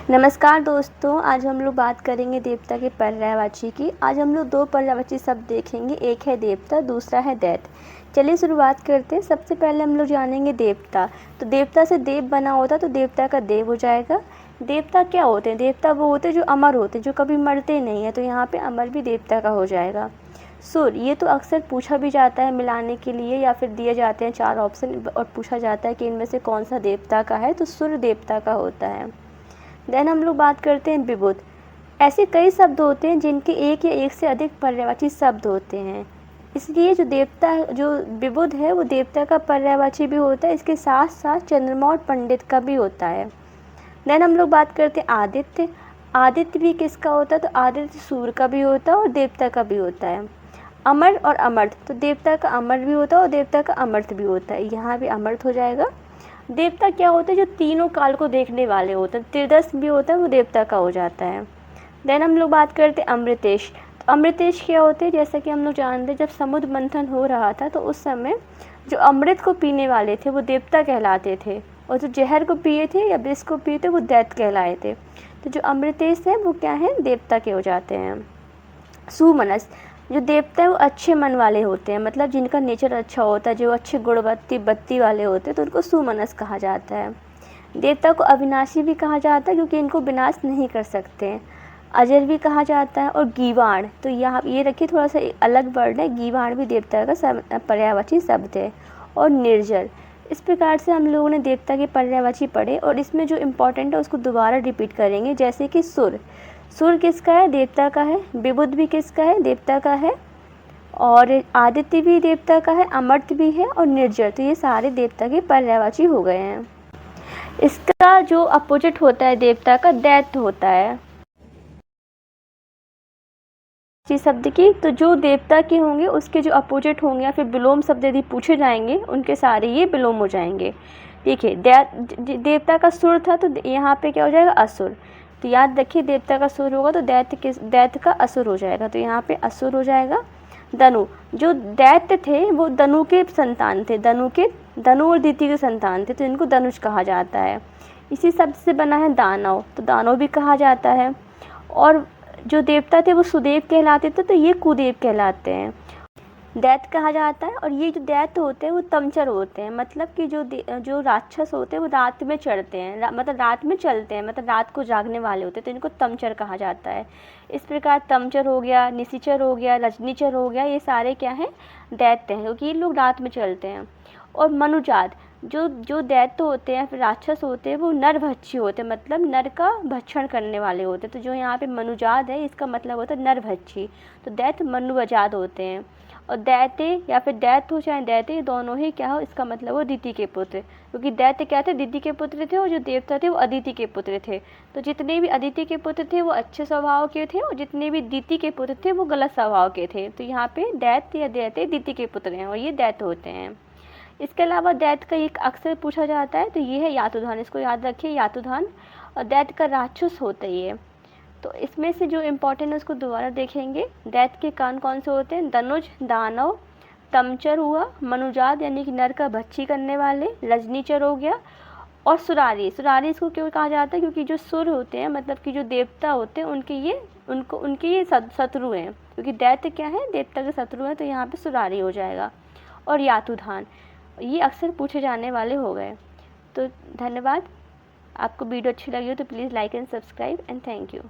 नमस्कार दोस्तों, आज हम लोग बात करेंगे देवता के पर्यायवाची की। आज हम लोग 2 पर्यायवाची शब्द देखेंगे, एक है देवता, दूसरा है दैत्य। चलिए शुरुआत करते हैं। सबसे पहले हम लोग जानेंगे देवता। तो देवता से देव बना होता तो देवता का देव हो जाएगा। देवता क्या होते हैं? देवता वो होते हैं जो अमर होते हैं, जो कभी मरते नहीं हैं, तो यहाँ पे अमर भी देवता का हो जाएगा। सुर, ये तो अक्सर पूछा भी जाता है मिलाने के लिए, या फिर दिए जाते हैं 4 ऑप्शन और पूछा जाता है कि इनमें से कौन सा देवता का है, तो सुर देवता का होता है। देन हम लोग बात करते हैं विबुध। ऐसे कई शब्द होते हैं जिनके एक या एक से अधिक पर्यायवाची शब्द होते हैं, इसलिए जो विबुध है वो देवता का पर्यायवाची भी होता है। इसके साथ साथ चंद्रमा और पंडित का भी होता है। देन हम लोग बात करते हैं आदित्य। आदित्य भी किसका होता है? तो आदित्य सूर्य का भी होता है और देवता का भी होता है। अमर और अमर्त, तो देवता का अमर भी होता है और देवता का अमर्त भी होता है, यहाँ भी अमर्त हो जाएगा। देवता क्या होते हैं? जो तीनों काल को देखने वाले होते हैं। त्रिदश भी होता है, वो देवता का हो जाता है। देन हम लोग बात करते हैं अमृतेश। तो अमृतेश क्या होते हैं? जैसा कि हम लोग जानते हैं, जब समुद्र मंथन हो रहा था तो उस समय जो अमृत को पीने वाले थे वो देवता कहलाते थे, और जो जहर को पिए थे या विष को पिए थे वो दैत्य कहलाए थे। तो जो अमृतेश है वो क्या है? देवता के हो जाते हैं। सुमनस, जो देवता है वो अच्छे मन वाले होते हैं, मतलब जिनका नेचर अच्छा होता है, जो अच्छे गुणवत्ती बत्ती वाले होते हैं, तो उनको सुमनस कहा जाता है। देवता को अविनाशी भी कहा जाता है क्योंकि इनको विनाश नहीं कर सकते हैं। अजर भी कहा जाता है। और गीवाण, तो यहाँ ये रखिए थोड़ा सा अलग वर्ड है, गीवाण भी देवता का पर्यायवाची शब्द है। और निर्जर। इस प्रकार से हम लोगों ने देवता के पर्यायवाची पढ़े, और इसमें जो इम्पोर्टेंट है उसको दोबारा रिपीट करेंगे। जैसे कि सुर, सुर किसका है? देवता का है। विबुध भी किसका है? देवता का है। और आदित्य भी देवता का है, अमर्त भी है, और निर्जर, तो ये सारे देवता के पर्यायवाची हो गए हैं। इसका जो अपोजिट होता है देवता का, दैत्य होता है शब्द की। तो जो देवता के होंगे उसके जो अपोजिट होंगे या फिर विलोम शब्द यदि पूछे जाएंगे, उनके सारे ये विलोम हो जाएंगे। देखिए देवता का सुर था, तो यहाँ पे क्या हो जाएगा? असुर। तो याद रखिए, देवता का सुर होगा तो दैत्य का असुर हो जाएगा, तो यहाँ पे असुर हो जाएगा। धनु, जो दैत्य थे वो धनु के संतान थे, धनु और दिति के संतान थे, तो इनको धनुष कहा जाता है। इसी शब्द से बना है दानव, तो दानव भी कहा जाता है। और जो देवता थे वो सुदेव कहलाते थे, तो ये कुदेव कहलाते हैं। दैत्य कहा जाता है। और ये जो दैत्य होते हैं वो तमचर होते हैं, मतलब कि जो राक्षस होते हैं वो रात में चढ़ते हैं, मतलब रात में चलते हैं, मतलब रात को जागने वाले होते हैं, तो इनको तमचर कहा जाता है। इस प्रकार तमचर हो गया, निशिचर हो गया, रजनीचर हो गया, ये सारे क्या हैं? दैत्य हैं, क्योंकि ये लोग रात में चलते हैं। और मनुजात, जो दैत्य होते हैं फिर राक्षस होते हैं वो नरभक्षी होते हैं, मतलब नर का भक्षण करने वाले होते हैं। तो जो यहाँ पे मनुजात है इसका मतलब होता है नरभक्षी, तो दैत्य मनुजात होते हैं। और दैत्य या फिर दैत्य हो चाहे दैत्य, ये दोनों ही क्या हो, इसका मतलब हो दिति के पुत्र, क्योंकि दैत्य क्या थे? दिति के पुत्र थे, और जो देवता थे वो अदिति के पुत्र थे। तो जितने भी अदिति के पुत्र थे वो अच्छे स्वभाव के थे, और जितने भी दिति के पुत्र थे वो गलत स्वभाव के थे। तो यहाँ पे दैत्य या दैत्य दिति के पुत्र हैं, और ये दैत्य होते हैं। इसके अलावा दैत्य का एक अक्सर पूछा जाता है, तो ये है यातुधान, इसको याद रखिए, यातुधान। और दैत्य का राक्षस होता है ये। तो इसमें से जो इम्पोर्टेंट है उसको दोबारा देखेंगे। दैत्य के कान कौन से होते हैं? धनुज, दानव, तमचर हुआ, मनुजात यानी कि नर का भक्षी करने वाले, रजनीचर हो गया, और सुरारी। सुरारी इसको क्यों कहा जाता है? क्योंकि जो सुर होते हैं, मतलब कि जो देवता होते हैं, उनके ये शत्रु हैं, क्योंकि दैत्य क्या है? देवता के शत्रु हैं, तो यहाँ पे सुरारी हो जाएगा। और यातुधान, ये अक्सर पूछे जाने वाले हो गए। तो धन्यवाद। आपको वीडियो अच्छी लगी हो तो please like and subscribe, and thank you.